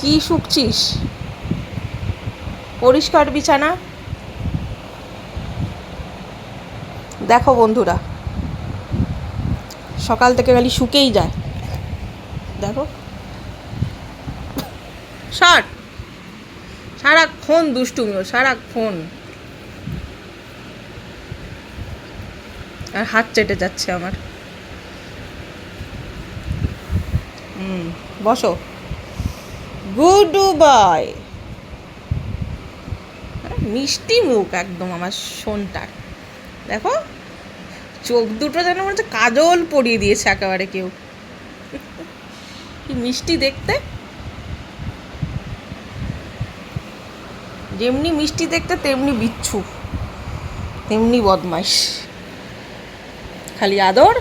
কি শুকছিস? পরিষ্কার বিছানা। দেখো বন্ধুরা, সকাল থেকে খালি শুকেই যায়। দেখো, ষাট সারাক্ষণ দুষ্টুমিও, সারাক্ষণ। আর হাত চেটে যাচ্ছে আমার। বসো। Good boy. মিষ্টি মুখ একদম আমার সোনটার। দেখো, চোখ দুটো যেন মনে হচ্ছে কাজল পরিয়ে দিয়েছে একেবারে কেউ। কি মিষ্টি দেখতে, যেমনি মিষ্টি দেখতে তেমনি বিচ্ছু, তেমনি বদমাইশ। খালি আদর